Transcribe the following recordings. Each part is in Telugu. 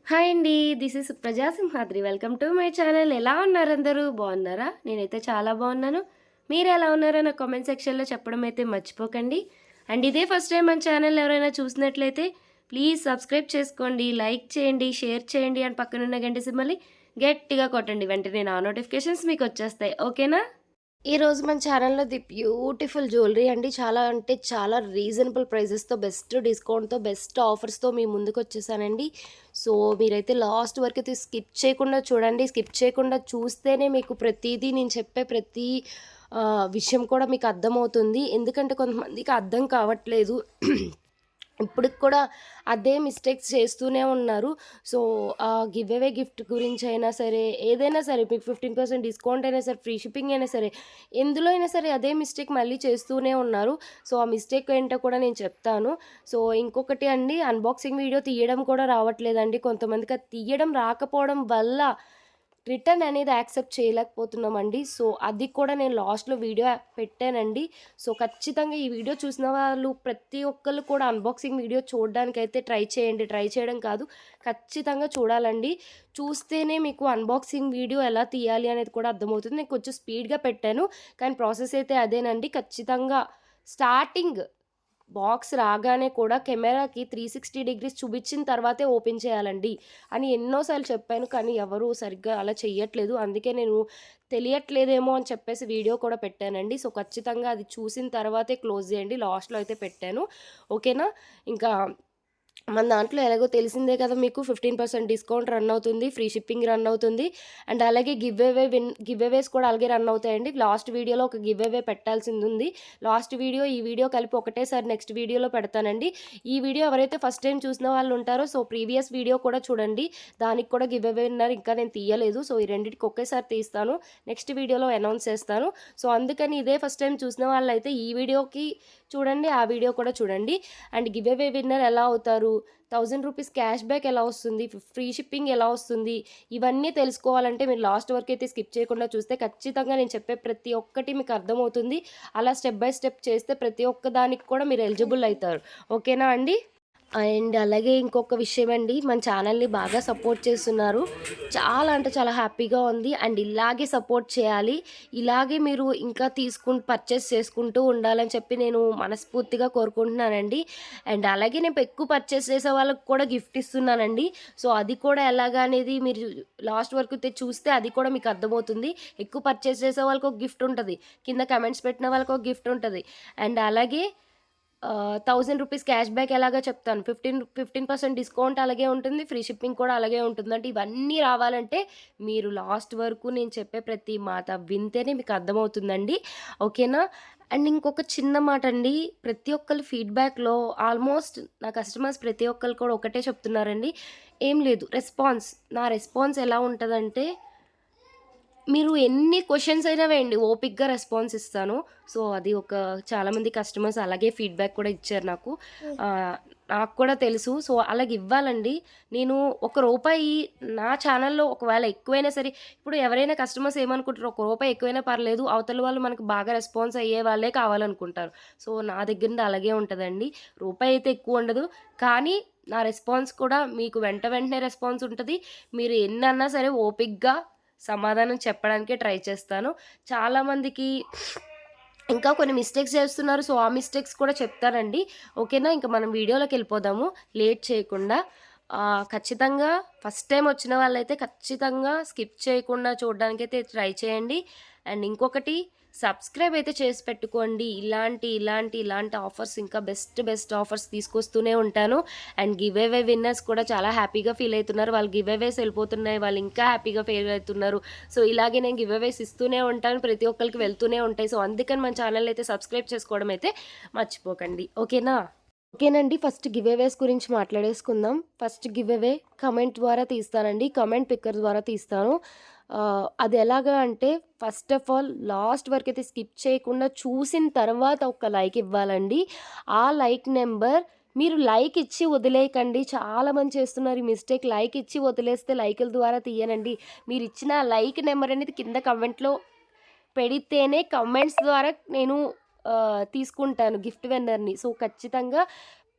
హాయ్ అండి. దిస్ ఈస్ ప్రజా Simhadri. Welcome to my channel. ఎలా ఉన్నారు అందరూ? బాగున్నారా? నేనైతే చాలా బాగున్నాను. మీరు ఎలా ఉన్నారో నా కామెంట్ సెక్షన్‌లో చెప్పడం అయితే మర్చిపోకండి. అండ్ ఇదే ఫస్ట్ టైం మన ఛానల్ ఎవరైనా చూసినట్లయితే ప్లీజ్ సబ్స్క్రైబ్ చేసుకోండి, లైక్ చేయండి, షేర్ చేయండి అండ్ పక్కనున్న గంట సింబల్‌ని గట్టిగా కొట్టండి. వెంటనే నా నోటిఫికేషన్స్ మీకు వచ్చేస్తాయి. ఓకేనా? ఈరోజు మన ఛానల్‌లో బ్యూటిఫుల్ జ్యువెలరీ అండి. చాలా అంటే చాలా రీజనబుల్ ప్రైజెస్‌తో, బెస్ట్ డిస్కౌంట్‌తో, బెస్ట్ ఆఫర్స్‌తో మీ ముందుకొచ్చేసానండి. సో, మీరైతే లాస్ట్ వరకైతే స్కిప్ చేయకుండా చూడండి. స్కిప్ చేయకుండా చూస్తేనే మీకు ప్రతీదీ నేను చెప్పే ప్రతి విషయం కూడా మీకు అర్థమవుతుంది. ఎందుకంటే కొంతమందికి అర్థం కావట్లేదు. ఇప్పటికి కూడా అదే మిస్టేక్స్ చేస్తూనే ఉన్నారు. సో, గివ్ అవే గిఫ్ట్ గురించైనా సరే, ఏదైనా సరే మీకు 15% డిస్కౌంట్ అయినా సరే, ఫ్రీ షిప్పింగ్ అయినా సరే, ఎందులో అయినా సరే అదే మిస్టేక్ మళ్ళీ చేస్తూనే ఉన్నారు. సో, ఆ మిస్టేక్ ఏంటో కూడా నేను చెప్తాను. సో, ఇంకొకటి అండి, అన్బాక్సింగ్ వీడియో తీయడం కూడా రావట్లేదండి. కొంతమందికి అది తీయడం రాకపోవడం వల్ల రిటర్న్ అనేది యాక్సెప్ట్ చేయలేకపోతున్నామండి. సో, అది కూడా నేను లాస్ట్‌లో వీడియో పెట్టానండి. సో, ఖచ్చితంగా ఈ వీడియో చూసిన వాళ్ళు ప్రతి ఒక్కళ్ళు కూడా అన్బాక్సింగ్ వీడియో చూడడానికైతే ట్రై చేయండి. ట్రై చేయడం కాదు, ఖచ్చితంగా చూడాలండి. చూస్తేనే మీకు అన్బాక్సింగ్ వీడియో ఎలా తీయాలి అనేది కూడా అర్థమవుతుంది. నేను కొంచెం స్పీడ్‌గా పెట్టాను, కానీ ప్రాసెస్ అయితే అదేనండి. ఖచ్చితంగా స్టార్టింగ్ బాక్స్ రాగానే కూడా కెమెరాకి 360 డిగ్రీస్ చూపించిన తర్వాతే ఓపెన్ చేయాలండి అని ఎన్నో సార్లు చెప్పాను. కానీ ఎవరు సరిగ్గా అలా చెయ్యట్లేదు. అందుకే నేను తెలియట్లేదేమో అని చెప్పేసి వీడియో కూడా పెట్టానండి. సో, ఖచ్చితంగా అది చూసిన తర్వాతే క్లోజ్ చేయండి. లాస్ట్‌లో అయితే పెట్టాను. ఓకేనా? ఇంకా మన దాంట్లో ఎలాగో తెలిసిందే కదా మీకు, 15% డిస్కౌంట్ రన్ అవుతుంది. ఫ్రీ షిప్పింగ్ రన్ అవుతుంది. అండ్ అలాగే గివ్ అవేస్ కూడా అలాగే రన్ అవుతాయండి. లాస్ట్ వీడియోలో ఒక గివ్ అవే పెట్టాల్సిందుంది. లాస్ట్ వీడియో, ఈ వీడియో కలిపి ఒకటేసారి నెక్స్ట్ వీడియోలో పెడతానండి. ఈ వీడియో ఎవరైతే ఫస్ట్ టైం చూసిన వాళ్ళు ఉంటారో, సో, ప్రీవియస్ వీడియో కూడా చూడండి. దానికి కూడా గివ్ అవే ఉన్నారు, ఇంకా నేను తీయలేదు. సో, ఈ రెండిటికి ఒకేసారి తీస్తాను. నెక్స్ట్ వీడియోలో అనౌన్స్ చేస్తాను. సో, అందుకని ఇదే ఫస్ట్ టైం చూసిన వాళ్ళైతే ఈ వీడియోకి చూడండి, ఆ వీడియో కూడా చూడండి. అండ్ గివ్ అవే విన్నర్ ఎలా అవుతారు, ₹1000 క్యాష్ బ్యాక్ ఎలా వస్తుంది, ఫ్రీ షిప్పింగ్ ఎలా వస్తుంది, ఇవన్నీ తెలుసుకోవాలంటే మీరు లాస్ట్ వరకు అయితే స్కిప్ చేయకుండా చూస్తే ఖచ్చితంగా నేను చెప్పే ప్రతి ఒక్కటి మీకు అర్థమవుతుంది. అలా స్టెప్ బై స్టెప్ చేస్తే ప్రతి ఒక్క దానికి కూడా మీరు ఎలిజిబుల్ అవుతారు. ఓకేనా అండి? అండ్ అలాగే ఇంకొక విషయం అండి, మన ఛానల్ని బాగా సపోర్ట్ చేస్తున్నారు. చాలా అంటే చాలా హ్యాపీగా ఉంది. అండ్ ఇలాగే సపోర్ట్ చేయాలి. ఇలాగే మీరు ఇంకా పర్చేస్ చేసుకుంటూ ఉండాలని చెప్పి నేను మనస్ఫూర్తిగా కోరుకుంటున్నానండి. అండ్ అలాగే నేను ఎక్కువ పర్చేస్ చేసే వాళ్ళకి కూడా గిఫ్ట్ ఇస్తున్నానండి. సో, అది కూడా ఎలాగా అనేది మీరు లాస్ట్ వరకు చూస్తే అది కూడా మీకు అర్థమవుతుంది. ఎక్కువ పర్చేస్ చేసే వాళ్ళకి ఒక గిఫ్ట్ ఉంటుంది, కింద కమెంట్స్ పెట్టిన వాళ్ళకి ఒక గిఫ్ట్ ఉంటుంది. అండ్ అలాగే ₹1000 క్యాష్ బ్యాక్ ఎలాగో చెప్తాను. 15% డిస్కౌంట్ అలాగే ఉంటుంది. ఫ్రీ షిప్పింగ్ కూడా అలాగే ఉంటుంది. అంటే ఇవన్నీ రావాలంటే మీరు లాస్ట్ వరకు నేను చెప్పే ప్రతి మాట వింటేనే మీకు అర్థమవుతుందండి. ఓకేనా? అండ్ ఇంకొక చిన్న మాట అండి. ప్రతి ఒక్కళ్ళు ఫీడ్‌బ్యాక్‌లో ఆల్మోస్ట్ నా కస్టమర్స్ ప్రతి ఒక్కళ్ళు కూడా ఒకటే చెప్తున్నారండి. ఏం లేదు, నా రెస్పాన్స్ ఎలా ఉంటదంటే, మీరు ఎన్ని క్వెషన్స్ అయినా వేయండి, ఓపిక్‌గా రెస్పాన్స్ ఇస్తాను. సో, అది చాలామంది కస్టమర్స్ అలాగే ఫీడ్‌బ్యాక్ కూడా ఇచ్చారు నాకు. నాకు కూడా తెలుసు. సో, అలాగివ్వాలండి. నేను రూపాయి నా ఛానల్‌లో ఒకవేళ ఎక్కువైనా సరే, ఇప్పుడు ఎవరైనా కస్టమర్స్ ఏమనుకుంటారు, రూపాయి ఎక్కువైనా పర్లేదు, అవతల వాళ్ళు మనకు బాగా రెస్పాన్స్ అయ్యే వాళ్ళే కావాలనుకుంటారు. సో, నా దగ్గర నుండి అలాగే ఉంటదండి. రూపాయి అయితే ఎక్కువ ఉండదు. కానీ నా రెస్పాన్స్ కూడా మీకు వెంటనే రెస్పాన్స్ ఉంటది. మీరు ఎన్నన్నా సరే ఓపికగా సమాధానం చెప్పడానికే ట్రై చేస్తాను. చాలామందికి ఇంకా కొన్ని మిస్టేక్స్ చేస్తున్నారు. సో, ఆ మిస్టేక్స్ కూడా చెప్తానండి. ఓకేనా? ఇంక మనం వీడియోలోకెళ్ళిపోదాము లేట్ చేయకుండా. ఖచ్చితంగా ఫస్ట్ టైమ్ వచ్చిన వాళ్ళైతే ఖచ్చితంగా స్కిప్ చేయకుండా చూడడానికైతే ట్రై చేయండి. అండ్ ఇంకొకటి, సబ్స్క్రైబ్ అయితే చేసి పెట్టుకోండి. ఇలాంటి ఆఫర్స్, ఇంకా బెస్ట్ ఆఫర్స్ తీసుకొస్తూనే ఉంటాను. అండ్ గివ్ అవే విన్నర్స్ కూడా చాలా హ్యాపీగా ఫీల్ అవుతున్నారు. వాళ్ళు గివ్ అవేస్ వెళ్ళిపోతున్నాయి, వాళ్ళు ఇంకా హ్యాపీగా ఫీల్ అవుతున్నారు. సో, ఇలాగే నేను గివ్ అవేస్ ఇస్తూనే ఉంటాను. ప్రతి ఒక్కరికి వెళ్తూనే ఉంటాయి. సో, అందుకని మన ఛానల్ అయితే సబ్స్క్రైబ్ చేసుకోవడం అయితే మర్చిపోకండి. ఓకేనా? ఓకేనండి. ఫస్ట్ గివ్ అవేస్ గురించి మాట్లాడేసుకుందాం. ఫస్ట్ గివ్ అవే కమెంట్ ద్వారా తీస్తానండి. కమెంట్ పిక్కర్ ద్వారా తీస్తాను. అది ఎలాగా అంటే, ఫస్ట్ ఆఫ్ ఆల్ లాస్ట్ వరకైతే స్కిప్ చేయకుండా చూసిన తర్వాత ఒక లైక్ ఇవ్వాలండి. ఆ లైక్ నెంబర్ మీరు లైక్ ఇచ్చి వదిలేయకండి. చాలామంది చేస్తున్నారు ఈ మిస్టేక్. లైక్ ఇచ్చి వదిలేస్తే లైకుల ద్వారా తీయనండి. మీరిచ్చిన లైక్ నెంబర్ అనేది కింద కమెంట్‌లో పెడితేనే కమెంట్స్ ద్వారా నేను తీసుకుంటాను గిఫ్ట్ వెన్నర్‌ని. సో, ఖచ్చితంగా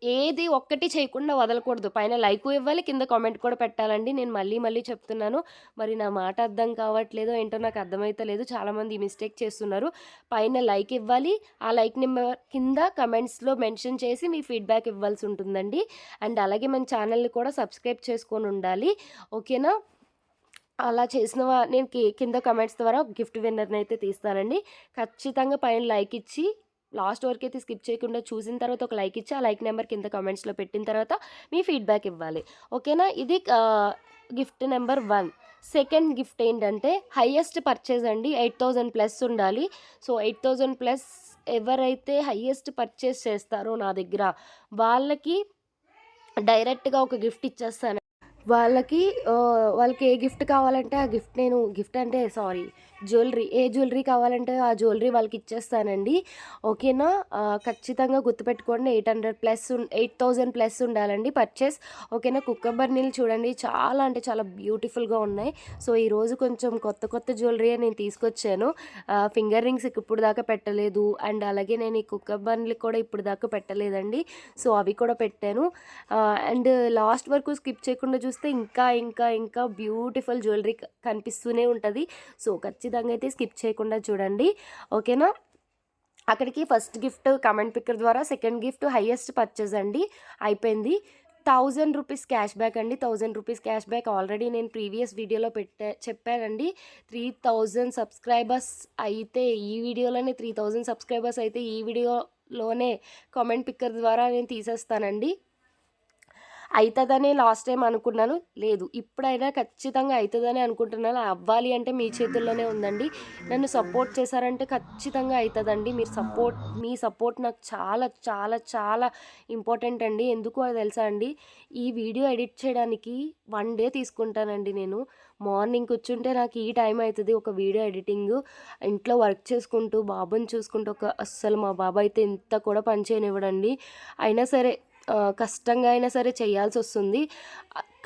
ఏది ఒక్కటి చేయకుండా వదలకూడదు. పైన లైకు ఇవ్వాలి, కింద కామెంట్ కూడా పెట్టాలండి. నేను మళ్ళీ మళ్ళీ చెప్తున్నాను. మరి నా మాట అర్థం కావట్లేదో ఏంటో నాకు అర్థమైతలేదు. చాలామంది ఈ మిస్టేక్ చేస్తున్నారు. పైన లైక్ ఇవ్వాలి. ఆ లైక్ నెంబర్ కింద కమెంట్స్‌లో మెన్షన్ చేసి మీ ఫీడ్‌బ్యాక్ ఇవ్వాల్సి ఉంటుందండి. అండ్ అలాగే మన ఛానల్‌ని కూడా సబ్స్క్రైబ్ చేసుకొని ఉండాలి. ఓకేనా? అలా చేసిన నేను కింద కమెంట్స్ ద్వారా గిఫ్ట్ విన్నర్‌ని అయితే తీస్తానండి. ఖచ్చితంగా పైన లైక్ ఇచ్చి లాస్ట్ వరకైతే స్కిప్ చేయకుండా చూసిన తర్వాత ఒక లైక్ ఇచ్చి, ఆ లైక్ నెంబర్ కింద కమెంట్స్‌లో పెట్టిన తర్వాత మీ ఫీడ్‌బ్యాక్ ఇవ్వాలి. ఓకేనా? ఇది గిఫ్ట్ నెంబర్ 1. సెకండ్ గిఫ్ట్ ఏంటంటే హైయెస్ట్ పర్చేజ్ అండి. 8000 ప్లస్ ఉండాలి. సో 8000 ప్లస్ ఎవరైతే హైయెస్ట్ పర్చేజ్ చేస్తారో నా దగ్గర వాళ్ళకి డైరెక్ట్‌గా ఒక గిఫ్ట్ ఇచ్చేస్తాను. వాళ్ళకి ఏ గిఫ్ట్ కావాలంటే ఆ గిఫ్ట్ గిఫ్ట్ అంటే సారీ జ్యువెలరీ ఏ జ్యువెలరీ కావాలంటే ఆ జ్యువెలరీ వాళ్ళకి ఇచ్చేస్తానండి. ఓకేనా? ఖచ్చితంగా గుర్తుపెట్టుకోండి 8000 ప్లస్ ఉండాలండి పర్చేస్. ఓకేనా? కుక్క బర్నీలు చూడండి చాలా అంటే చాలా బ్యూటిఫుల్గా ఉన్నాయి. సో ఈరోజు కొంచెం కొత్త కొత్త జ్యువెలరీ నేను తీసుకొచ్చాను. ఫింగర్ రింగ్స్ ఇప్పుడు దాకా పెట్టలేదు. అండ్ అలాగే నేను ఈ కుక్క బర్నీలు కూడా ఇప్పుడు దాకా పెట్టలేదండి. సో అవి కూడా పెట్టాను. అండ్ లాస్ట్ వరకు స్కిప్ చేయకుండా చూస్తే ఇంకా ఇంకా ఇంకా బ్యూటిఫుల్ జ్యువెలరీ కనిపిస్తూనే ఉంటుంది. సో ఖచ్చితంగా అయితే స్కిప్ చేయకుండా చూడండి. ఓకేనా? అక్కడికి ఫస్ట్ గిఫ్ట్ కమెంట్ పిక్కర్ ద్వారా, సెకండ్ గిఫ్ట్ హైయెస్ట్ పర్చేజ్ అండి అయిపోయింది. 1000 రూపీస్ క్యాష్ బ్యాక్ అండి. 1000 రూపీస్ క్యాష్ బ్యాక్ ఆల్రెడీ నేను ప్రీవియస్ వీడియోలో చెప్పానండి. 3000 సబ్స్క్రైబర్స్ అయితే ఈ వీడియోలోనే 3000 సబ్స్క్రైబర్స్ అయితే ఈ వీడియోలోనే కామెంట్ పిక్కర్ ద్వారా నేను తీసేస్తానండి. అవుతుందని లాస్ట్ టైం అనుకున్నాను. లేదు, ఇప్పుడైనా ఖచ్చితంగా అవుతుందని అనుకుంటున్నాను. అవ్వాలి అంటే మీ చేతుల్లోనే ఉందండి. నన్ను సపోర్ట్ చేశారంటే ఖచ్చితంగా అవుతుందండి. మీ సపోర్ట్ నాకు చాలా చాలా చాలా ఇంపార్టెంట్ అండి. ఎందుకు అది తెలుసా అండి? ఈ వీడియో ఎడిట్ చేయడానికి 1 డే తీసుకుంటానండి నేను. మార్నింగ్ కూర్చుంటే నాకు ఈ టైం అవుతుంది ఒక వీడియో ఎడిటింగ్. ఇంట్లో వర్క్ చేసుకుంటూ బాబుని చూసుకుంటూ అస్సలు మా బాబు అయితే ఇంత కూడా పని చేయనివ్వడండి. అయినా సరే కష్టంగా అయినా సరే చేయాల్సొస్తుంది.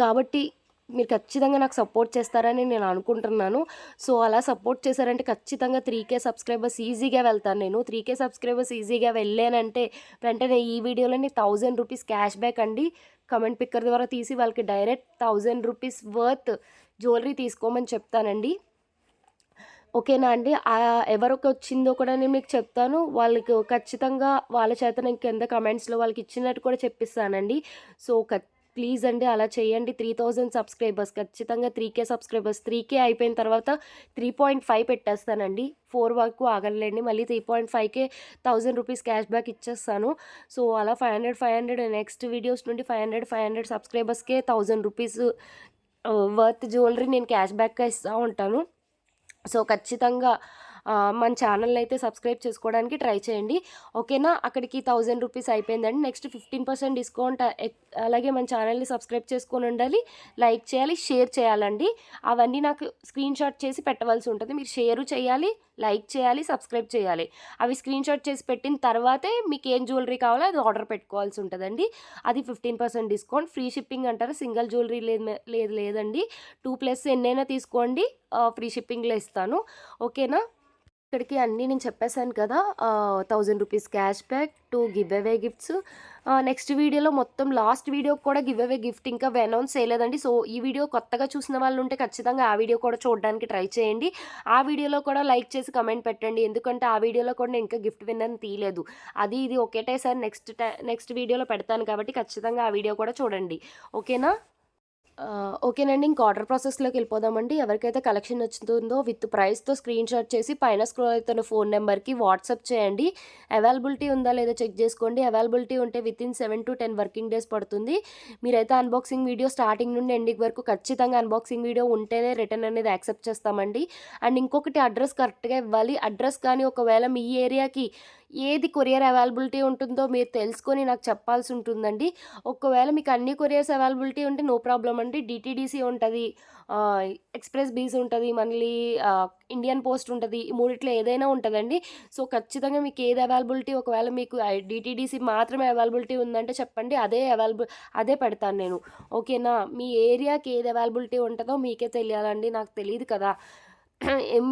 కాబట్టి మీరు ఖచ్చితంగా నాకు సపోర్ట్ చేస్తారని నేను అనుకుంటున్నాను. సో అలా సపోర్ట్ చేశారంటే ఖచ్చితంగా 3K సబ్స్క్రైబర్స్ ఈజీగా వెళ్తాను నేను. 3K సబ్స్క్రైబర్స్ ఈజీగా వెళ్ళానంటే వెంటనే ఈ వీడియోలోని 1000 రూపీస్ క్యాష్ బ్యాక్ అండి కమెంట్ పిక్కర్ ద్వారా తీసి వాళ్ళకి డైరెక్ట్ 1000 రూపీస్ వర్త్ జ్యువెలరీ తీసుకోమని చెప్తానండి. ఓకేనా అండి? ఎవరికి వచ్చిందో కూడా నేను మీకు చెప్తాను. వాళ్ళకి ఖచ్చితంగా వాళ్ళ చేత నేను కింద కమెంట్స్‌లో వాళ్ళకి ఇచ్చినట్టు కూడా చెప్పిస్తానండి. సో ప్లీజ్ అండి అలా చేయండి. 3000 సబ్స్క్రైబర్స్ ఖచ్చితంగా 3K సబ్స్క్రైబర్స్ 3K అయిపోయిన తర్వాత 3.5 పెట్టేస్తానండి. 4 వరకు ఆగనులేండి. మళ్ళీ 3.5కే 1000 రూపీస్ క్యాష్ బ్యాక్ ఇచ్చేస్తాను. సో అలా 500 నెక్స్ట్ వీడియోస్ నుండి 500 సబ్స్క్రైబర్స్‌కే 1000 రూపీస్ వర్త్ జ్యువెలరీ నేను క్యాష్ బ్యాక్‌గా ఇస్తా ఉంటాను. సో ఖచ్చితంగా మన ఛానల్ని అయితే సబ్స్క్రైబ్ చేసుకోవడానికి ట్రై చేయండి. ఓకేనా? అక్కడికి 1000 రూపీస్ అయిపోయిందండి. Next 15% discount. అలాగే మన ఛానల్ని సబ్స్క్రైబ్ చేసుకొని ఉండాలి, లైక్ చేయాలి, షేర్ చేయాలండి. అవన్నీ నాకు స్క్రీన్ షాట్ చేసి పెట్టవలసి ఉంటుంది. మీరు షేరు చేయాలి, లైక్ చేయాలి, సబ్స్క్రైబ్ చేయాలి. అవి స్క్రీన్ షాట్ చేసి పెట్టిన తర్వాతే మీకు ఏం జ్యువెలరీ కావాలో అది ఆర్డర్ పెట్టుకోవాల్సి ఉంటుందండి. అది 15% డిస్కౌంట్. ఫ్రీ షిప్పింగ్ అంటారు. సింగిల్ జ్యువెలరీ లేదండి. 2+ ఎన్నైనా తీసుకోండి, ఫ్రీ షిప్పింగ్లో ఇస్తాను. ఓకేనా? ఇక్కడికి అన్నీ నేను చెప్పేసాను కదా. 1000 rupees cash back, 2 give away gifts. Next వీడియోలో మొత్తం లాస్ట్ వీడియోకి కూడా గివ్ అవే గిఫ్ట్ ఇంకా అనౌన్స్ చేయలేదండి. సో ఈ వీడియో కొత్తగా చూసిన వాళ్ళు ఉంటే ఖచ్చితంగా ఆ వీడియో కూడా చూడడానికి ట్రై చేయండి. ఆ వీడియోలో కూడా లైక్ చేసి కమెంట్ పెట్టండి. ఎందుకంటే ఆ వీడియోలో కూడా నేను ఇంకా గిఫ్ట్ విన్నర్ని తీయలేదు. అది ఇది ఒకటేసారి నెక్స్ట్ వీడియోలో పెడతాను కాబట్టి ఖచ్చితంగా ఆ వీడియో కూడా చూడండి. ఓకేనా? ఓకేనండి. ఇంక ఆర్డర్ ప్రాసెస్‌లోకి వెళ్ళిపోదామండి. ఎవరికైతే కలెక్షన్ నచ్చుతుందో విత్ ప్రైస్‌తో స్క్రీన్ షాట్ చేసి పైన స్క్రోల్ అవుతున్న ఫోన్ నెంబర్‌కి వాట్సాప్ చేయండి. అవైలబిలిటీ ఉందా లేదో చెక్ చేసుకోండి. అవైలబిలిటీ ఉంటే వితిన్ 7 to 10 వర్కింగ్ డేస్ పడుతుంది. మీరైతే అన్బాక్సింగ్ వీడియో స్టార్టింగ్ నుండి ఎండింగ్ వరకు ఖచ్చితంగా అన్బాక్సింగ్ వీడియో ఉంటేనే రిటర్న్ అనేది యాక్సెప్ట్ చేస్తామండి. అండ్ ఇంకొకటి అడ్రస్ కరెక్ట్‌గా ఇవ్వాలి. అడ్రస్ కానీ ఒకవేళ మీ ఏరియాకి ఏది కొరియర్ అవైలబిలిటీ ఉంటుందో మీరు తెలుసుకొని నాకు చెప్పాల్సి ఉంటుందండి. ఒకవేళ మీకు అన్ని కొరియర్స్ అవైలబిలిటీ ఉంటే నో ప్రాబ్లమ్ అండి. DTDC ఉంటుంది, ఎక్స్‌ప్రెస్ బీస్ ఉంటుంది, మళ్ళీ ఇండియన్ పోస్ట్ ఉంటుంది. ఈ మూడిట్లో ఏదైనా ఉంటుందండి. సో ఖచ్చితంగా మీకు ఏది అవైలబిలిటీ ఒకవేళ మీకు DTDC మాత్రమే అవైలబిలిటీ ఉందంటే చెప్పండి. అదే పెడతాను నేను. ఓకేనా? మీ ఏరియాకి ఏది అవైలబిలిటీ ఉంటుందో మీకే తెలియాలండి, నాకు తెలీదు కదా.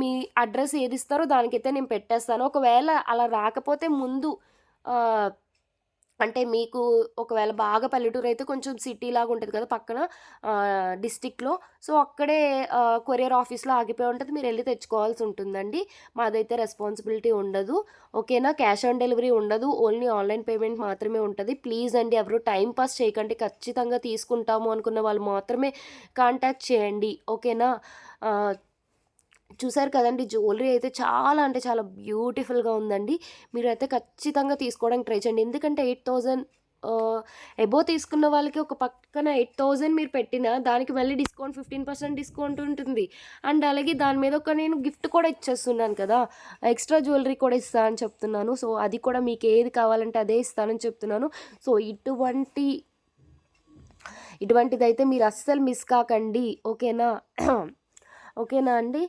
మీ అడ్రస్ ఏది ఇస్తారో దానికైతే నేను పెట్టేస్తాను. ఒకవేళ అలా రాకపోతే ముందు అంటే మీకు ఒకవేళ బాగా పల్లెటూరు అయితే కొంచెం సిటీ లాగా ఉంటది కదా పక్కన డిస్ట్రిక్ట్‌లో. సో, అక్కడే కొరియర్ ఆఫీస్‌లో ఆగిపోయి ఉంటది. మీరెళ్లి తెచ్చుకోవాల్సి ఉంటుందండి. మాదైతే రెస్పాన్సిబిలిటీ ఉండదు. ఓకేనా? క్యాష్ ఆన్ డెలివరీ ఉండదు. ఓన్లీ ఆన్‌లైన్ పేమెంట్ మాత్రమే ఉంటది. ప్లీజ్ అండి ఎవరు టైమ్ పాస్ చేయకండి. ఖచ్చితంగా తీసుకుంటాము అనుకున్న వాళ్ళు మాత్రమే కాంటాక్ట్ చేయండి. ఓకేనా? ఆహ్ చూసారు కదండీ! జ్యువెలరీ అయితే చాలా అంటే చాలా బ్యూటిఫుల్‌గా ఉందండి. మీరైతే ఖచ్చితంగా తీసుకోవడానికి ట్రై చేయండి. ఎందుకంటే 8000 అబోవ్ తీసుకున్న వాళ్ళకి ఒక పక్కన 8000 మీరు పెట్టినా దానికి మళ్ళీ డిస్కౌంట్ 15% డిస్కౌంట్ ఉంటుంది. అండ్ అలాగే దాని మీద ఒక నేను గిఫ్ట్ కూడా ఇచ్చేస్తున్నాను కదా! ఎక్స్‌ట్రా జ్యువెలరీ కూడా ఇస్తా అని చెప్తున్నాను. సో, అది కూడా మీకు ఏది కావాలంటే అదే ఇస్తానని చెప్తున్నాను. సో, ఇటువంటిదైతే మీరు అస్సలు మిస్ కాకండి. ఓకేనా? ఓకేనా అండి?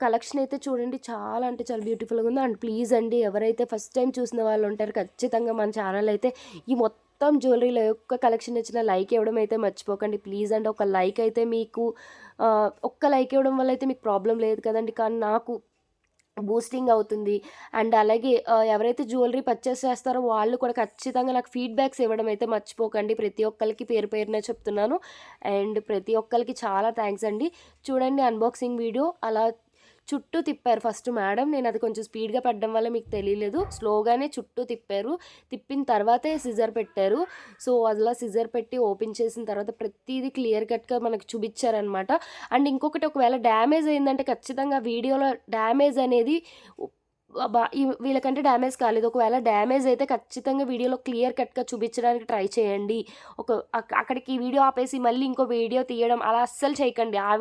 కలెక్షన్ అయితే చూడండి చాలా అంటే చాలా బ్యూటిఫుల్‌గా ఉంది. అండ్ ప్లీజ్ అండి ఎవరైతే ఫస్ట్ టైమ్ చూసిన వాళ్ళు ఉంటారో ఖచ్చితంగా మన ఛానల్ అయితే ఈ మొత్తం జ్యువెలరీల యొక్క కలెక్షన్ నచ్చిన లైక్ ఇవ్వడం అయితే మర్చిపోకండి. ప్లీజ్ అండి ఒక లైక్ అయితే మీకు ఒక్క లైక్ ఇవ్వడం వల్ల అయితే మీకు ప్రాబ్లమ్ లేదు కదండీ! కానీ నాకు బూస్టింగ్ అవుతుంది. అండ్ అలాగే ఎవరైతే జ్యువెలరీ పర్చేస్ చేస్తారో వాళ్ళు కూడా ఖచ్చితంగా నాకు ఫీడ్‌బ్యాక్స్ ఇవ్వడం అయితే మర్చిపోకండి. ప్రతి ఒక్కళ్ళకి పేరు పేరున చెప్తున్నాను. అండ్ ప్రతి ఒక్కళ్ళకి చాలా థాంక్స్ అండి. చూడండి అన్బాక్సింగ్ వీడియో అలా చుట్టూ తిప్పారు ఫస్ట్ మేడం. నేనది కొంచెం స్పీడ్‌గా పెట్టడం వల్ల మీకు తెలియలేదు. స్లోగానే చుట్టూ తిప్పారు. తిప్పిన తర్వాతే సిజర్ పెట్టారు. సో, అలా సిజర్ పెట్టి ఓపెన్ చేసిన తర్వాత ప్రతీది క్లియర్ కట్‌గా మనకు చూపిచ్చారనమాట. అండ్ ఇంకొకటి ఒకవేళ డ్యామేజ్ అయిందంటే ఖచ్చితంగా వీడియోలో డ్యామేజ్ అనేది ఉ వీళ్ళకంటే డ్యామేజ్ కాలేదు. ఒకవేళ డ్యామేజ్ అయితే ఖచ్చితంగా వీడియోలో క్లియర్ కట్‌గా చూపించడానికి ట్రై చేయండి. ఒక అక్కడికి వీడియో ఆపేసి మళ్ళీ ఇంకో వీడియో తీయడం అలా అస్సలు చేయకండి. ఆ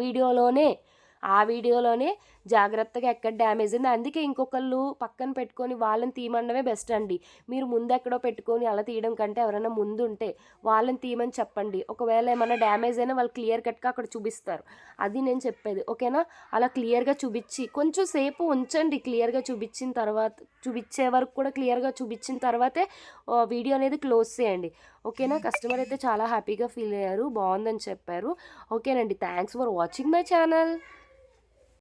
వీడియోలోనే జాగ్రత్తగా ఎక్కడ డ్యామేజ్ అయింది. అందుకే ఇంకొకళ్ళు పక్కన పెట్టుకొని వాళ్ళని తీయమనడమే బెస్ట్ అండి. మీరు ముందెక్కడో పెట్టుకొని అలా తీయడం కంటే ఎవరైనా ముందుంటే వాళ్ళని తీయమని చెప్పండి. ఒకవేళ ఏమన్నా డ్యామేజ్ అయినా వాళ్ళు క్లియర్ కట్‌గా అక్కడ చూపిస్తారు. అది నేను చెప్పేది. ఓకేనా? అలా క్లియర్‌గా చూపిచ్చి కొంచెం సేపు ఉంచండి. క్లియర్‌గా చూపిచ్చిన తర్వాత చూపిచ్చే వరకు కూడా క్లియర్‌గా చూపిచ్చిన తర్వాతే వీడియో అనేది క్లోజ్ చేయండి. ఓకేనా? కస్టమర్ అయితే చాలా హ్యాపీగా ఫీల్ అయ్యారు. బావుందని చెప్పారు. ఓకేనండి. Thanks for watching my channel.